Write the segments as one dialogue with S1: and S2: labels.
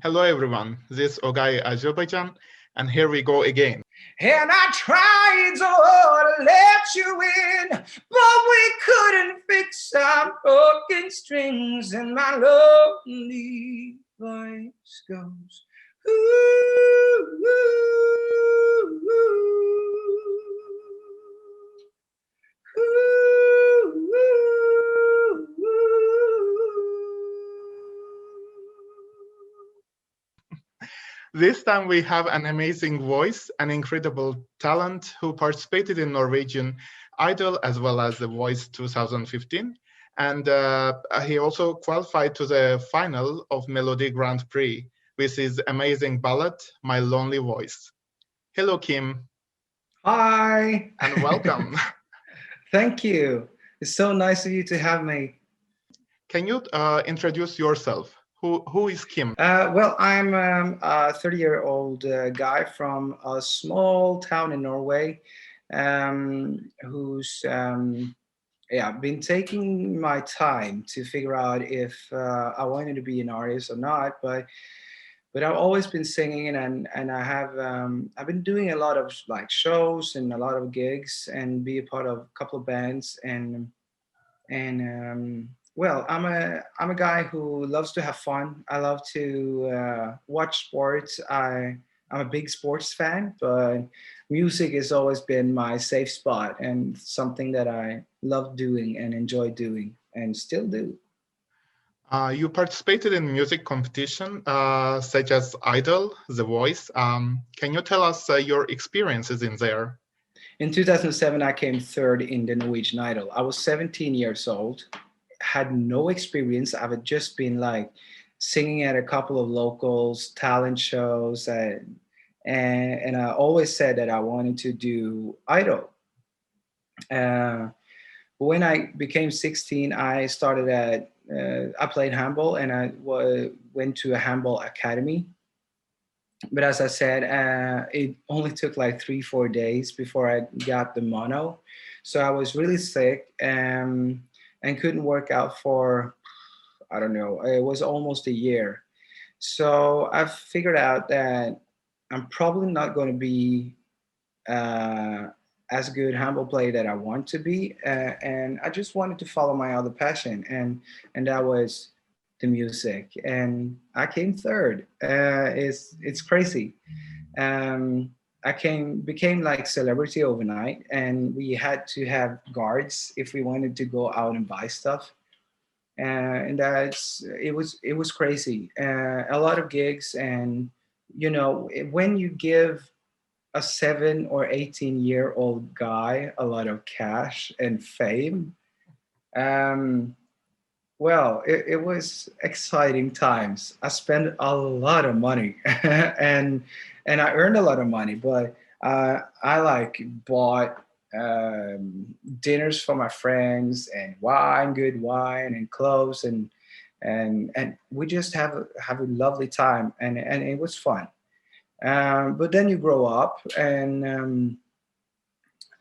S1: Hello everyone, this is OGAE Azerbaijan, and here we go again.
S2: And I tried so hard to let you in, but we couldn't fix our broken strings, and my lonely voice goes, ooh, ooh, ooh, ooh, ooh,
S1: This time we have an amazing voice, an incredible talent who participated in Norwegian Idol as well as The Voice 2015. And he also qualified to the final of Melodi Grand Prix with his amazing ballad, My Lonely Voice. Hello, Kim.
S2: Hi.
S1: And welcome.
S2: Thank you. It's so nice of you to have me.
S1: Can you introduce yourself? Who is Kim?
S2: Well, I'm a 30-year-old guy from a small town in Norway who's been taking my time to figure out if I wanted to be an artist or not. But I've always been singing, and I've been doing a lot of like shows and a lot of gigs and be a part of a couple of bands and well, I'm a guy who loves to have fun. I love to watch sports. I'm a big sports fan, but music has always been my safe spot and something that I love doing and enjoy doing and still do.
S1: You participated in music competition such as Idol, The Voice. Can you tell us your experiences in there?
S2: In 2007, I came third in the Norwegian Idol. I was 17 years old, had no experience. I had just been like singing at a couple of locals talent shows, and I always said that I wanted to do Idol. But when I became 16, I started I played handball, and went to a handball academy. But as I said, it only took like 3, 4 days before I got the mono. So I was really sick and couldn't work out for, I don't know, it was almost a year. So I figured out that I'm probably not going to be uh, as good handball player that I want to be. And I just wanted to follow my other passion, and that was the music. And I came third. It's crazy. I became like celebrity overnight, and we had to have guards if we wanted to go out and buy stuff. And it was crazy. A lot of gigs, and when you give a 7 or 18-year-old guy a lot of cash and fame, um, well, it was exciting times. I spent a lot of money, and I earned a lot of money. But I like bought dinners for my friends and wine, good wine, and clothes, and we just have a lovely time, and it was fun. But then you grow up, and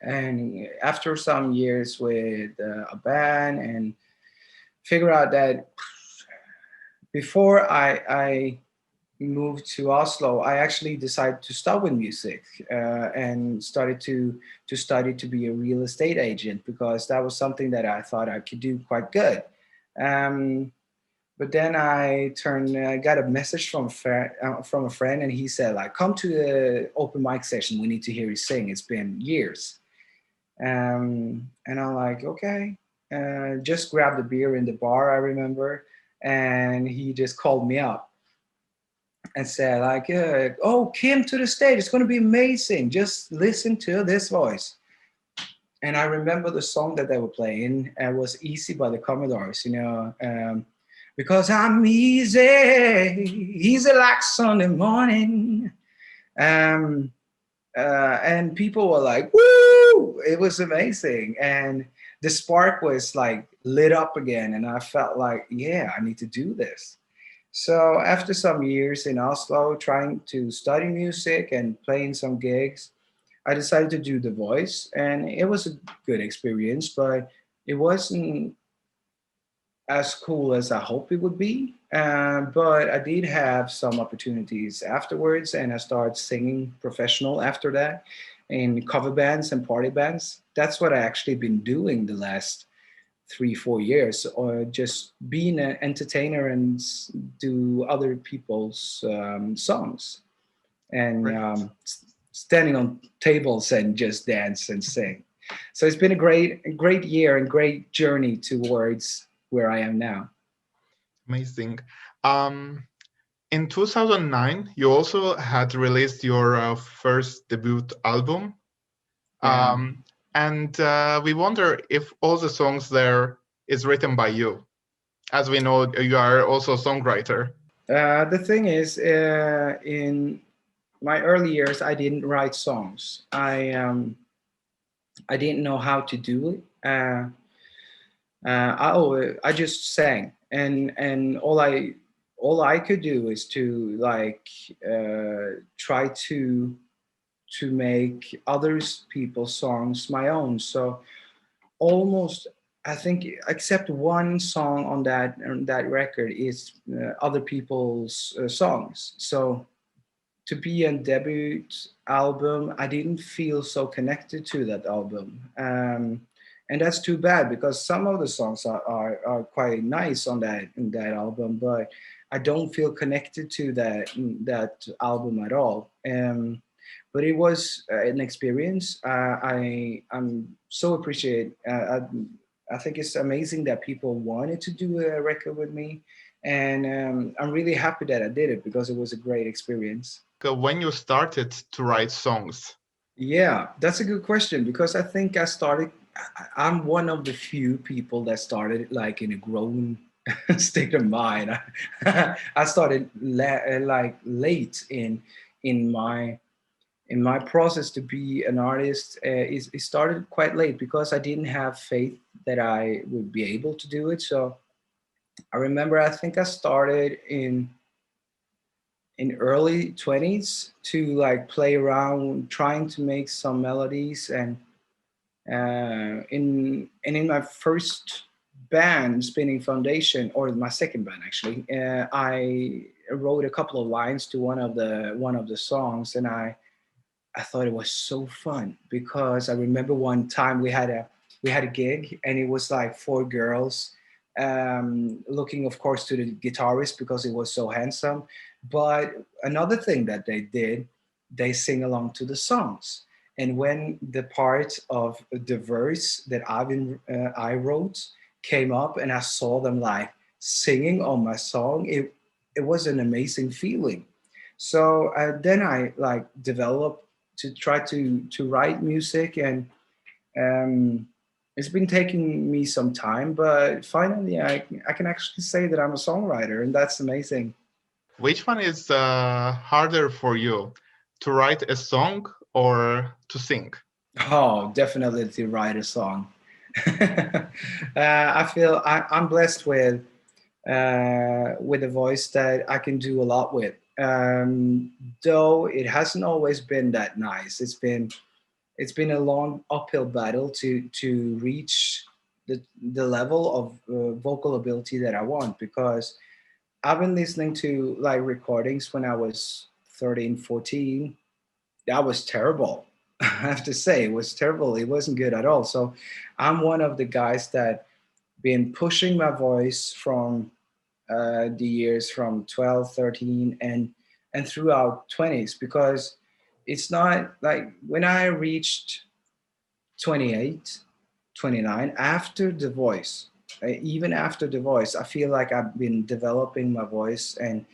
S2: after some years with a band, and figure out that before I moved to Oslo, I actually decided to start with music and started to study to be a real estate agent, because that was something that I thought I could do quite good. Um, but then got a message from a friend, and he said like, "Come to the open mic session. We need to hear you sing. It's been years." And I'm like, okay. Just grabbed a beer in the bar, I remember, and he just called me up and said like, "Oh, Kim, to the stage. It's going to be amazing. Just listen to this voice." And I remember the song that they were playing. It was "Easy" by the Commodores. Because I'm easy like Sunday morning. Um, and people were like, "Woo!" It was amazing, and the spark was like lit up again, and I felt like, yeah, I need to do this. So after some years in Oslo trying to study music and playing some gigs, I decided to do The Voice, and it was a good experience, but it wasn't as cool as I hope it would be. But I did have some opportunities afterwards, and I started singing professional after that in cover bands and party bands. That's what I actually been doing the last 3 4 years, or just being an entertainer and do other people's songs, and
S1: Great.
S2: standing on tables and just dance and sing. So it's been a great year and great journey towards where I am now.
S1: Amazing. Um, in 2009, you also had released your first debut album.
S2: Yeah.
S1: And we wonder if all the songs there is written by you. As we know, you are also a songwriter.
S2: The thing is, in my early years, I didn't write songs. I didn't know how to do it. I just sang, and all I could do is to like try to make others people's songs my own. So almost, I think, except one song on that record is other people's songs. So to be a debut album, I didn't feel so connected to that album. And that's too bad, because some of the songs are quite nice on that album, but I don't feel connected to that album at all. But it was an experience. I'm so appreciate. I think it's amazing that people wanted to do a record with me, and I'm really happy that I did it, because it was a great experience.
S1: When you started to write songs,
S2: Yeah, that's a good question, because I think I started. I'm one of the few people that started like in a grown state of mind. I started like late in my in my process to be an artist. It started quite late, because I didn't have faith that I would be able to do it. So I remember, I think I started in early 20s to like play around trying to make some melodies, and in my first band, Spinning Foundation, or my second band actually, I wrote a couple of lines to one of the songs, and I thought it was so fun, because I remember one time we had a gig, and it was like four girls, looking, of course, to the guitarist because he was so handsome. But another thing that they did, they sing along to the songs. And when the part of the verse that I wrote came up, and I saw them like singing on my song, it was an amazing feeling. So then I like developed to try to write music, and um, it's been taking me some time, but finally I can actually say that I'm a songwriter, and that's amazing.
S1: which one is harder for you, to write a song or to sing?
S2: Oh, definitely to write a song. I feel I'm blessed with a voice that I can do a lot with. Though it hasn't always been that nice. It's been a long uphill battle to reach the level of vocal ability that I want, because I've been listening to like recordings when I was 13, 14. That was terrible. I have to say, it was terrible. It wasn't good at all. So I'm one of the guys that been pushing my voice from the years from 12, 13, and throughout 20s, because it's not like when I reached 28, 29, after the voice, even after the voice, I feel like I've been developing my voice, and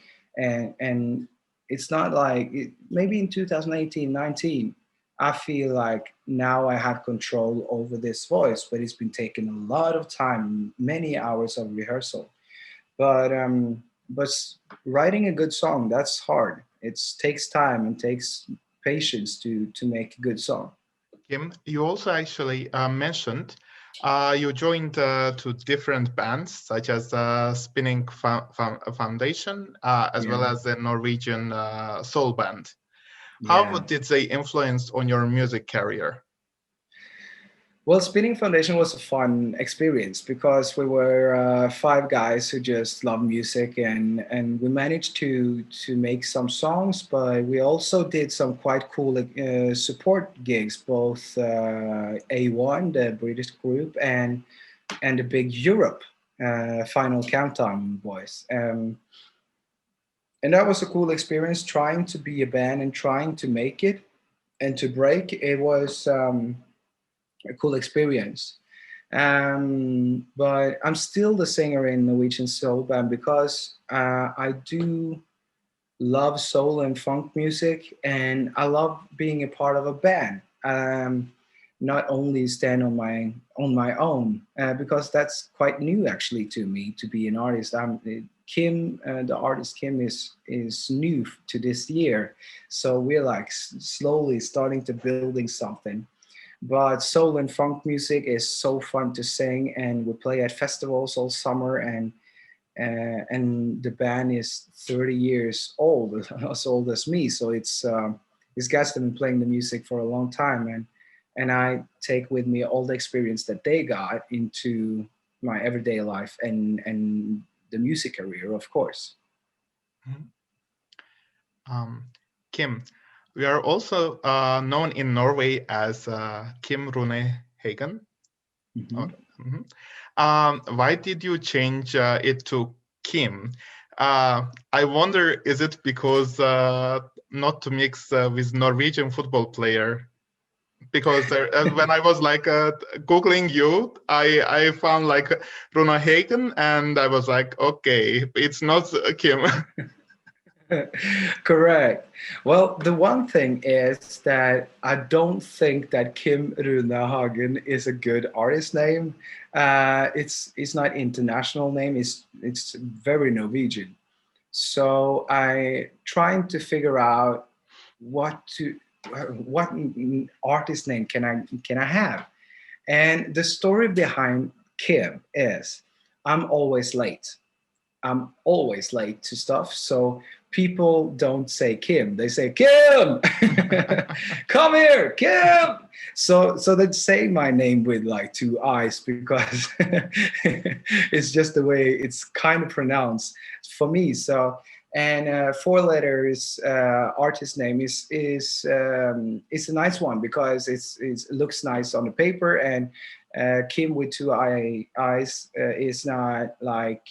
S2: it's not like maybe in 2018, 19, I feel like now I have control over this voice, but it's been taking a lot of time, many hours of rehearsal. But writing a good song, that's hard. It takes time and takes patience to make a good song.
S1: Kim, you also actually mentioned you joined two different bands, such as Spinning Foundation, as well
S2: Yeah.
S1: as the Norwegian soul band. How
S2: Yeah.
S1: did they influence on your music career?
S2: Well, Spinning Foundation was a fun experience because we were five guys who just love music, and we managed to make some songs, but we also did some quite cool support gigs, both A1, the British group, and the big Europe Final Countdown boys. And that was a cool experience, trying to be a band and trying to make it and to break. It was a cool experience. But I'm still the singer in Norwegian soul band because I do love soul and funk music, and I love being a part of a band. Not only stand on my own, because that's quite new actually to me to be an artist. KIIM, the artist KIIM is new to this year, so we're like slowly starting to building something. But soul and funk music is so fun to sing, and we play at festivals all summer, and the band is 30 years old, as old as me. So these guys have been playing the music for a long time, and I take with me all the experience that they got into my everyday life and the music career, of course.
S1: Mhm. Kim, we are also known in Norway as Kim Rune Hagen.
S2: Mm-hmm.
S1: Why did you change it to Kim? I wonder, is it because not to mix with Norwegian football player? Because when I was like Googling you, I found like Runa Hagen, and I was like, okay, it's not Kim.
S2: Correct. Well, the one thing is that I don't think that Kim Rune Hagen is a good artist name. It's not international name. It's very Norwegian. So I trying to figure out what to what artist name can I have. And the story behind Kim is I'm always late. I'm always late to stuff. So people don't say Kim, they say Kim, come here, Kim. So they say my name with like two eyes because it's just the way it's kind of pronounced for me. So and four letters artist name is a nice one because it looks nice on the paper, and Kim with two eyes is not like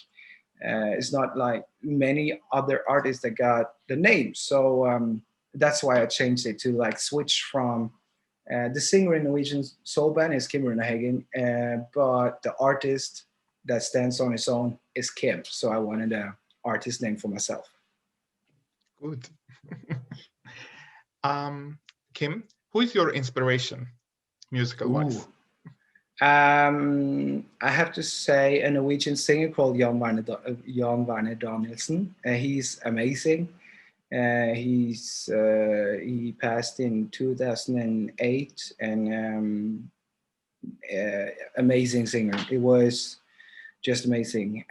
S2: it's not like many other artists that got the name. So that's why I changed it to like switch from the singer in Norwegian soul band is Kim Runehagen, but the artist that stands on his own is Kim. So I wanted a artist name for myself.
S1: Good. Kim, who is your inspiration, musical-wise?
S2: I have to say a Norwegian singer called Jan Werner Danielsen. He's amazing. He passed in 2008, and amazing singer. It was just amazing.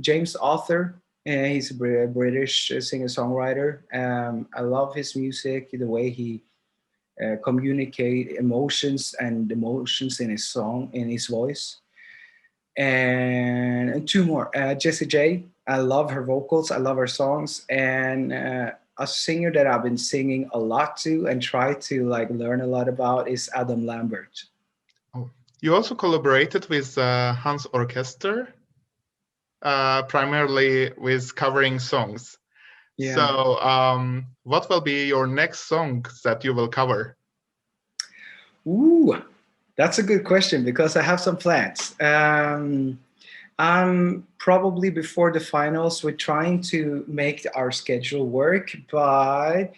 S2: James Arthur. He's a British singer-songwriter. I love his music, the way he communicate emotions in his song, in his voice. And two more, Jessie J. I love her vocals, I love her songs, and a singer that I've been singing a lot to and try to like learn a lot about is Adam Lambert.
S1: Oh, you also collaborated with Hans Orchester, primarily with covering songs.
S2: Yeah.
S1: So, what will be your next song that you will cover?
S2: Ooh, that's a good question because I have some plans. I'm probably before the finals. We're trying to make our schedule work, but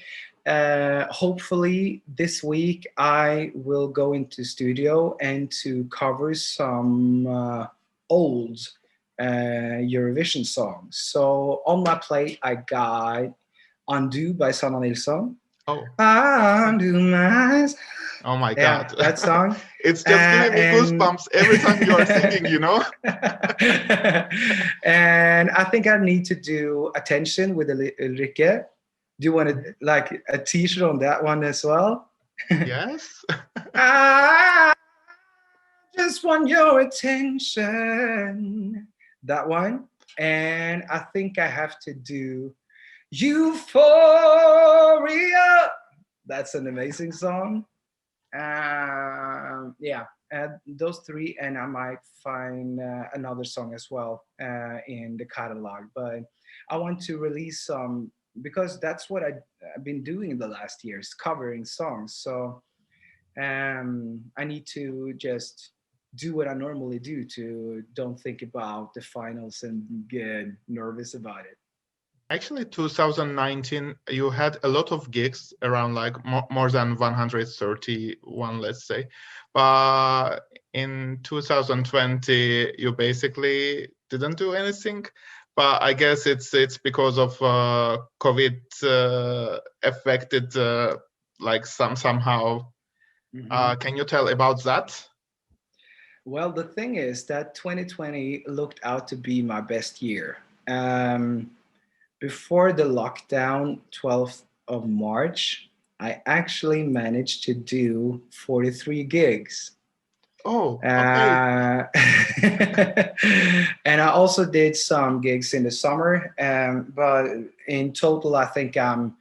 S2: hopefully this week I will go into studio and to cover some old Eurovision songs. So on my plate, I got Undo by Sanna Nilsson.
S1: Oh.
S2: Undo my...
S1: Oh my
S2: Yeah,
S1: God.
S2: that song.
S1: It's just giving me goosebumps every time you are singing, you know?
S2: And I think I need to do Attention with Ulrike. Do you want to like a t-shirt on that one as well?
S1: Yes.
S2: Ah, just want your attention. That one. And I think I have to do Euphoria. That's an amazing song. Yeah, those three, and I might find another song as well in the catalog. But I want to release some because that's what I've been doing in the last years, covering songs. So I need to just do what I normally do to don't think about the finals and get nervous about it.
S1: Actually, 2019, you had a lot of gigs around like more than 131, let's say. But in 2020, you basically didn't do anything. But I guess it's because of COVID affected like somehow. Can you tell about that?
S2: Well, the thing is that 2020 looked out to be my best year. Um, Before the lockdown, 12th of March, I actually managed to do 43 gigs.
S1: Oh, okay.
S2: And I also did some gigs in the summer. But in total, I think I'm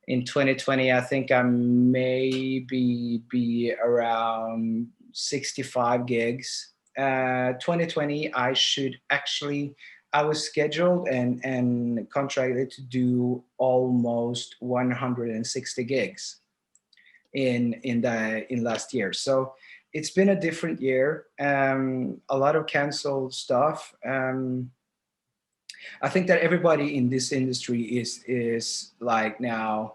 S2: in 2020, I think I maybe be around 65 gigs. 2020, I was scheduled and contracted to do almost 160 gigs in last year. So it's been a different year. A lot of canceled stuff. I think that everybody in this industry is like now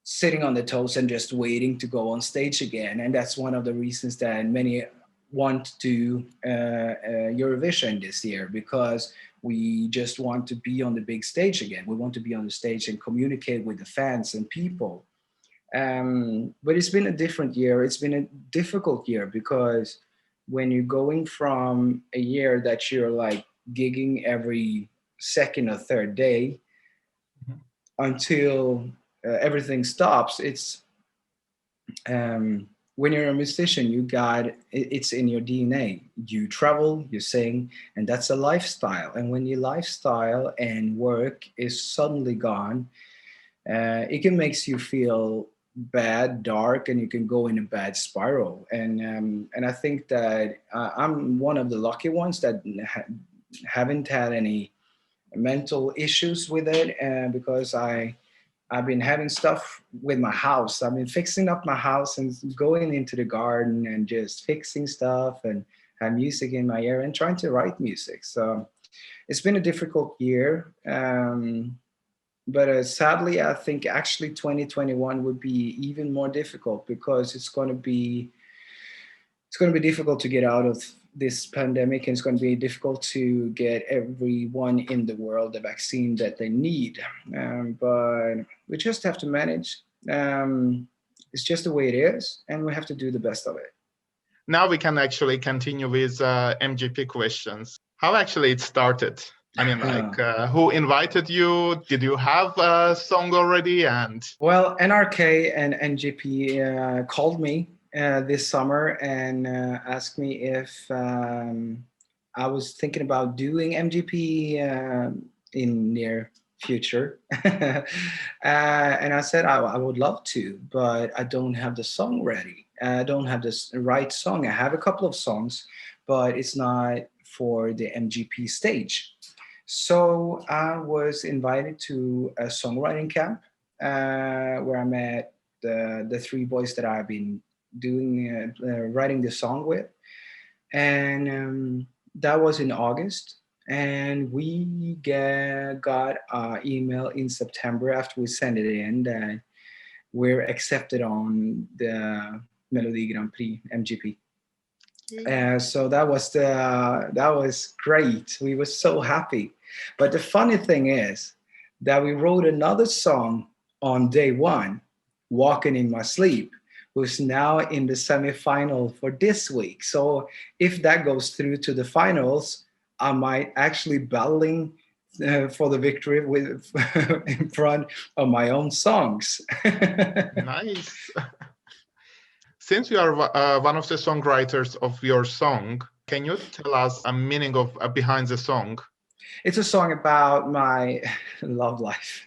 S2: sitting on the toes and just waiting to go on stage again, and that's one of the reasons that many want to Eurovision this year, because we just want to be on the big stage again. We want to be on the stage and communicate with the fans and people. But it's been a different year. It's been a difficult year because when you're going from a year that you're like gigging every second or third day until everything stops, it's when you're a musician, it's in your DNA. You travel, you sing, and that's a lifestyle. And when your lifestyle and work is suddenly gone, it can makes you feel bad, dark, and you can go in a bad spiral. And I think that I'm one of the lucky ones that haven't had any mental issues with it, because I've been having stuff with my house. I've been fixing up my house and going into the garden and just fixing stuff and have music in my ear and trying to write music. So it's been a difficult year. But sadly, I think actually 2021 would be even more difficult because it's going to be difficult to get out of this pandemic, and it's going to be difficult to get everyone in the world the vaccine that they need. But we just have to manage. It's just the way it is, and we have to do the best of it.
S1: Now we can actually continue with MGP questions. How actually it started? I mean, like, who invited you? Did you have a song already? And
S2: well, NRK and MGP called me this summer and asked me if I was thinking about doing MGP in near future. And I said I would love to, but I don't have the song ready. I don't have the right song. I have a couple of songs, but it's not for the MGP stage. So I was invited to a songwriting camp where I met the three boys that I've been doing writing the song with, and that was in August. And we got an email in September after we sent it in that we're accepted on the Melodi Grand Prix MGP. So that was great. We were so happy. But the funny thing is that we wrote another song on day one, Walking in My Sleep, who's now in the semifinal for this week. So if that goes through to the finals, I might actually battling for the victory with in front of my own songs.
S1: Nice. Since you are one of the songwriters of your song, can you tell us a meaning of behind the song?
S2: It's a song about my love life.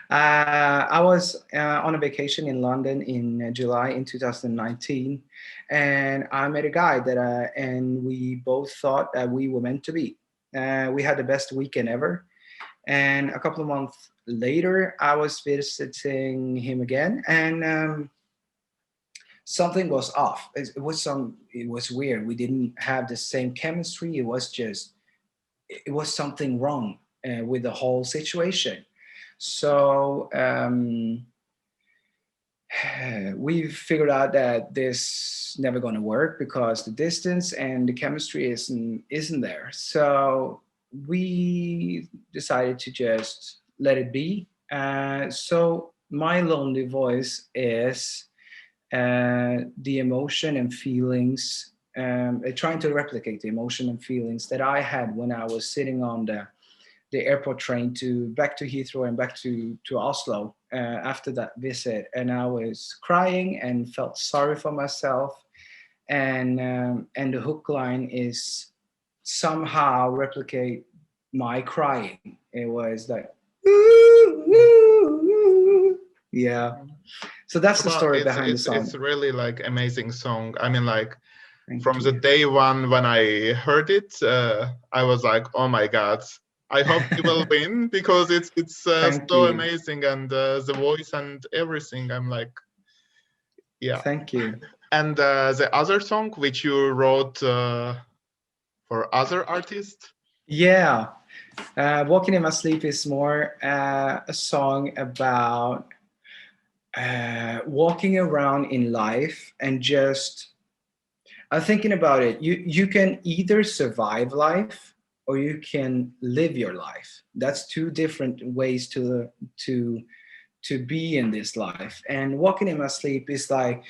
S2: I was on a vacation in London in July in 2019, and I met a guy and we both thought that we were meant to be. We had the best weekend ever. And a couple of months later, I was visiting him again, and something was off. It was weird. We didn't have the same chemistry. It was something wrong with the whole situation. So we figured out that this never going to work because the distance and the chemistry isn't there. So we decided to just let it be. So my lonely voice is the emotion and feelings, trying to replicate the emotion and feelings that I had when I was sitting on the airport train back to Heathrow and back to Oslo after that visit. And I was crying and felt sorry for myself. And the hook line is somehow replicate my crying. It was like, yeah. So that's the story behind the song.
S1: It's really like amazing song. I mean, like from
S2: the
S1: day one when I heard it, I was like, oh my God, I hope you will win because it's so amazing, and the voice and everything. I'm like, yeah.
S2: Thank you.
S1: And the other song which you wrote for other artists?
S2: Yeah. Walking in My Sleep is more a song about walking around in life and just thinking about it. You can either survive life or you can live your life. That's two different ways to be in this life. And walking in my sleep is like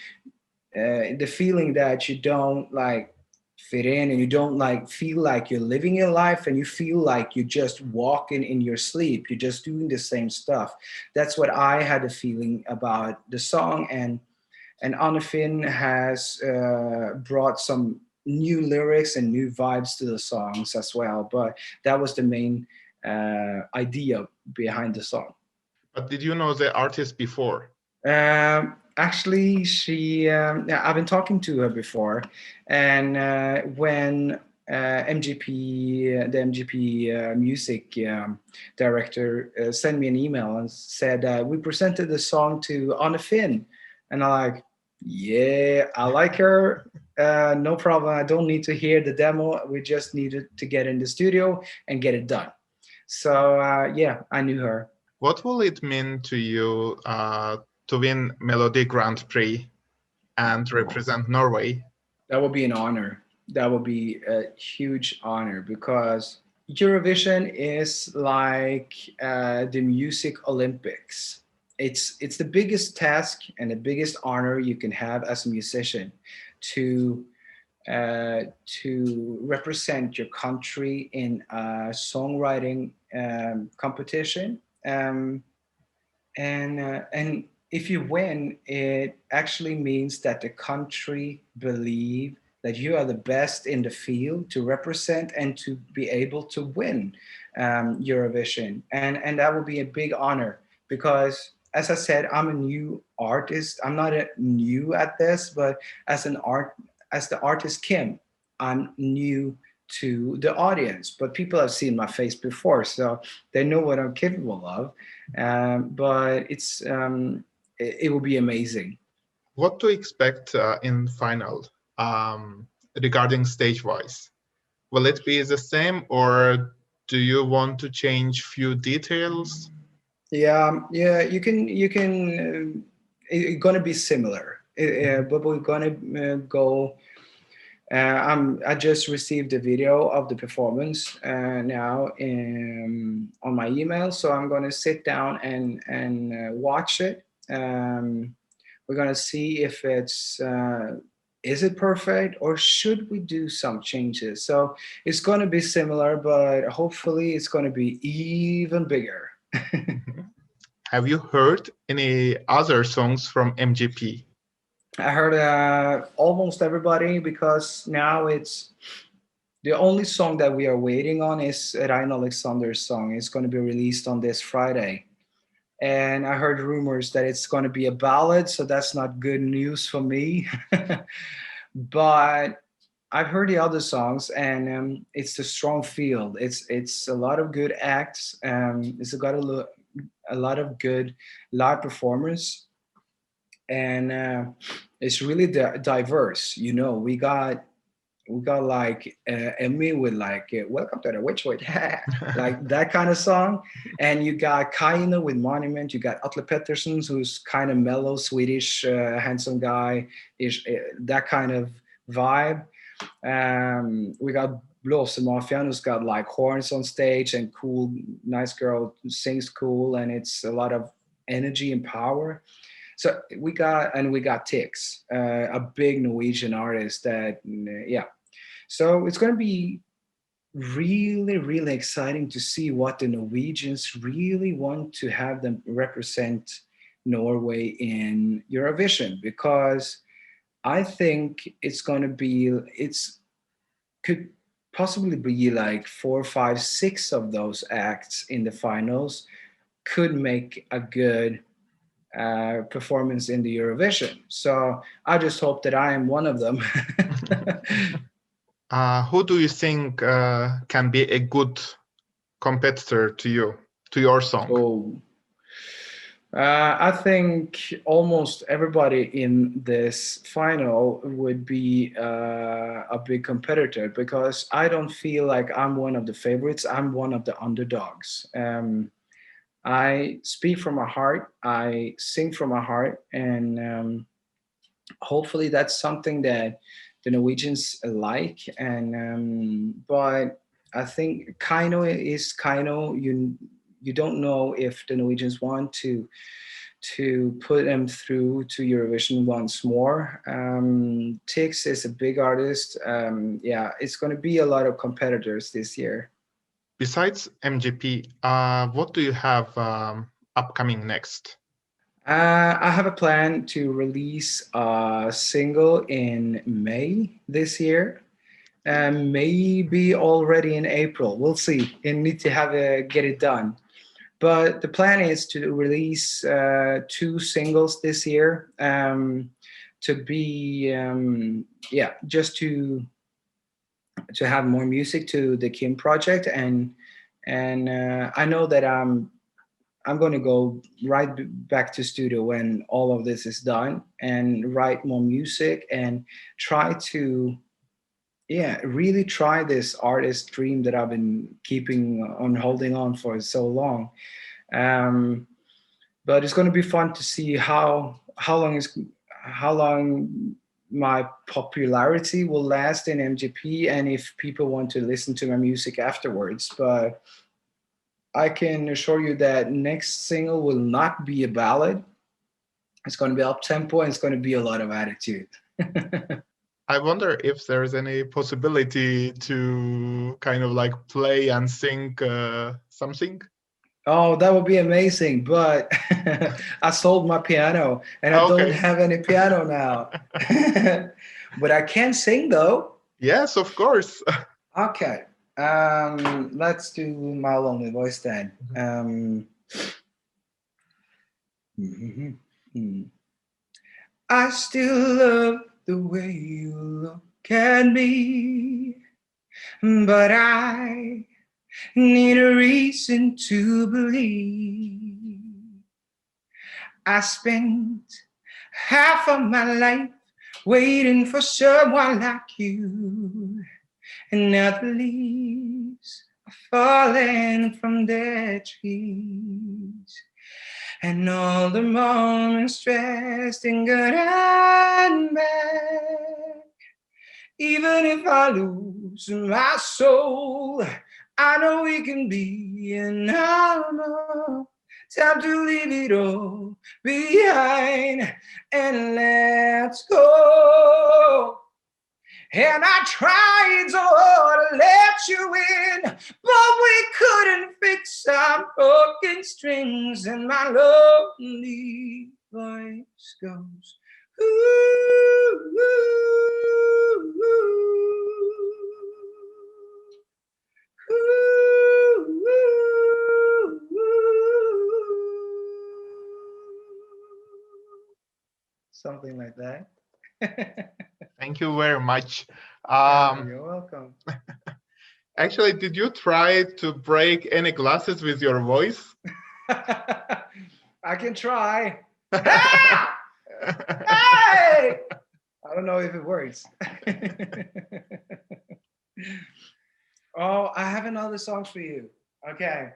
S2: the feeling that you don't like fit in, and you don't like feel like you're living your life, and you feel like you're just walking in your sleep. You're just doing the same stuff. That's what I had a feeling about the song. And Anne Finn has brought some new lyrics and new vibes to the songs as well. But that was the main idea behind the song.
S1: But did you know the artist before?
S2: Actually, I've been talking to her before, and when the MGP music director sent me an email and said, we presented the song to Anne Finn, and I'm like, yeah, I like her, no problem. I don't need to hear the demo. We just needed to get in the studio and get it done. So yeah, I knew her.
S1: What will it mean to you to win Melodi Grand Prix and represent Norway?
S2: That would be an honor. That would be a huge honor, because Eurovision is like the music Olympics. It's the biggest task and the biggest honor you can have as a musician, to represent your country in a songwriting competition. And if you win, it actually means that the country believe that you are the best in the field to represent and to be able to win Eurovision. And that will be a big honor, because as I said, I'm a new artist. I'm not new at this, but as the artist KIIM, I'm new to the audience, but people have seen my face before, so they know what I'm capable of. But it will be amazing.
S1: What to expect in final regarding stage-wise? Will it be the same, or do you want to change few details?
S2: Yeah, you can. It's gonna be similar, but we're gonna go. I just received a video of the performance now on my email, so I'm going to sit down and watch it. We're going to see if is it perfect, or should we do some changes? So it's going to be similar, but hopefully it's going to be even bigger.
S1: Have you heard any other songs from MGP?
S2: I heard almost everybody, because now it's the only song that we are waiting on is Rein Alexander's song. It's going to be released on this Friday. And I heard rumors that it's going to be a ballad, so that's not good news for me. But I've heard the other songs, and it's a strong field. It's a lot of good acts. It's got a lot of good live performers, and it's really diverse. You know, we got like Emmy with like "Welcome to the Witch Witch," like that kind of song, and you got Kaino with "Monument." You got Atle Pettersson, who's kind of mellow, Swedish, handsome guy, ish, that kind of vibe. We got Blåse Mafian, who's got like horns on stage and cool, nice girl who sings cool, and it's a lot of energy and power. So we got Tix, a big Norwegian artist that, yeah. So it's going to be really, really exciting to see what the Norwegians really want to have them represent Norway in Eurovision, because I think it's could possibly be like four, five, six of those acts in the finals could make a good performance in the Eurovision. So I just hope that I am one of them.
S1: Who do you think can be a good competitor to you, to your song?
S2: Oh, I think almost everybody in this final would be a big competitor, because I don't feel like I'm one of the favorites. I'm one of the underdogs. I speak from my heart. I sing from my heart, and hopefully that's something that the Norwegians like. And but I think Kaino is Kaino. You don't know if the Norwegians want to put them through to Eurovision once more. Tix is a big artist. Yeah, it's going to be a lot of competitors this year.
S1: Besides MGP, what do you have upcoming next?
S2: I have a plan to release a single in May this year, and maybe already in April. We'll see. I need to get it done. But the plan is to release two singles this year, to be yeah, just to have more music to the KIIM project, and I know that I'm going to go right back to studio when all of this is done, and write more music and try to, yeah, really try this artist dream that I've been keeping on holding on for so long. Um, but it's going to be fun to see how long my popularity will last in MGP, and if people want to listen to my music afterwards. But I can assure you that next single will not be a ballad. It's going to be up tempo, and it's going to be a lot of attitude.
S1: I wonder if there's any possibility to kind of like play and sing something.
S2: Oh, that would be amazing. But I sold my piano, and I don't
S1: Okay.
S2: have any piano now. But I can sing though.
S1: Yes, of course.
S2: Okay. Let's do my lonely voice then. I still love the way you look at me, but I need a reason to believe. I spent half of my life waiting for someone like you, and now the leaves are falling from their trees, and all the moments stressed and good and bad. Even if I lose my soul, I know we can be normal. Time to leave it all behind and let's go. And I tried so hard to let you in, but we couldn't fix our broken strings. And my lonely voice goes, Something like that.
S1: Thank you very much.
S2: You're welcome.
S1: Actually, did you try to break any glasses with your voice?
S2: I can try. Ah! Hey! I don't know if it works. Oh, I have another song for you. Okay.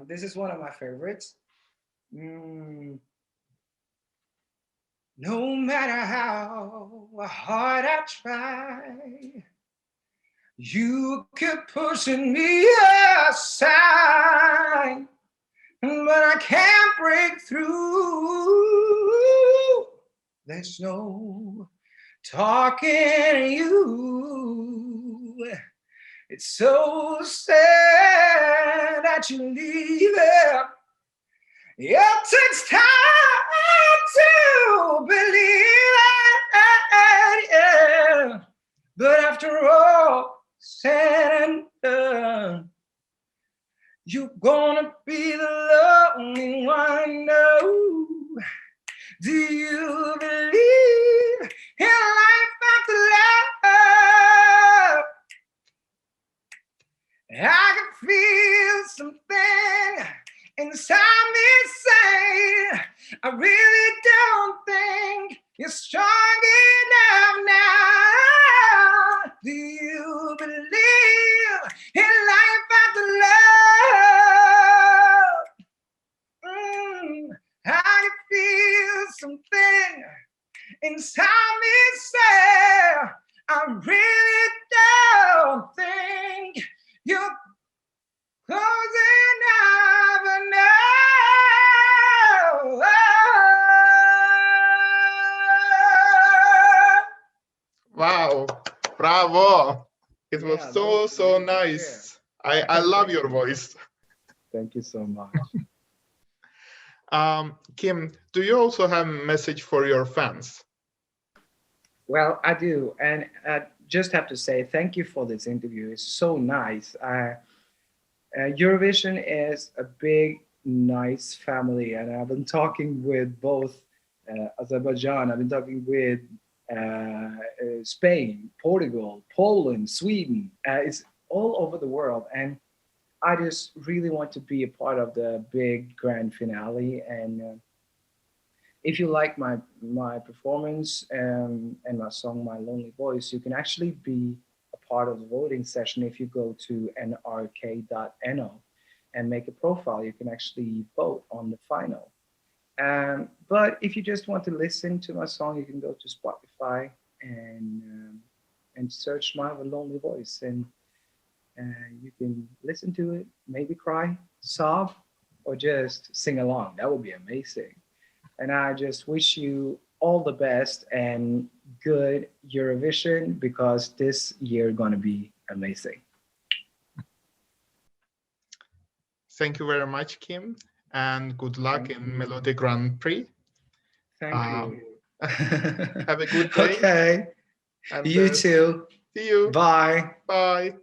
S2: This is one of my favorites. No matter how hard I try, you keep pushing me aside, but I can't break through. There's no talking to you. It's so sad that you leave it. It takes time to believe it, yeah. But after all said and done, you're gonna be the lonely one. No. Do you believe in life after love? I can feel something inside me say, I really don't think you're strong enough now. Do you believe in life after love? I can feel something inside me say, I really don't think you're close enough now.
S1: Wow, bravo. It was
S2: Yeah,
S1: so nice. I love your voice.
S2: Thank you so much.
S1: Kim, do you also have a message for your fans?
S2: Well, I do. And I just have to say thank you for this interview. It's so nice. Eurovision is a big, nice family. And I've been talking with both Azerbaijan, I've been talking with Spain, Portugal, Poland, Sweden. It's all over the world. And I just really want to be a part of the big grand finale. And if you like my performance and my song, My Lonely Voice, you can actually be a part of the voting session if you go to nrk.no and make a profile. You can actually vote on the final. But if you just want to listen to my song, you can go to Spotify and search My Lonely Voice, and you can listen to it, maybe cry, sob, or just sing along. That would be amazing. And I just wish you all the best and good Eurovision, because this year is going to be amazing.
S1: Thank you very much, Kim, and good luck in Melodi Grand Prix.
S2: Thank you.
S1: Have a good day.
S2: Okay.
S1: And,
S2: you too.
S1: See you.
S2: Bye.
S1: Bye.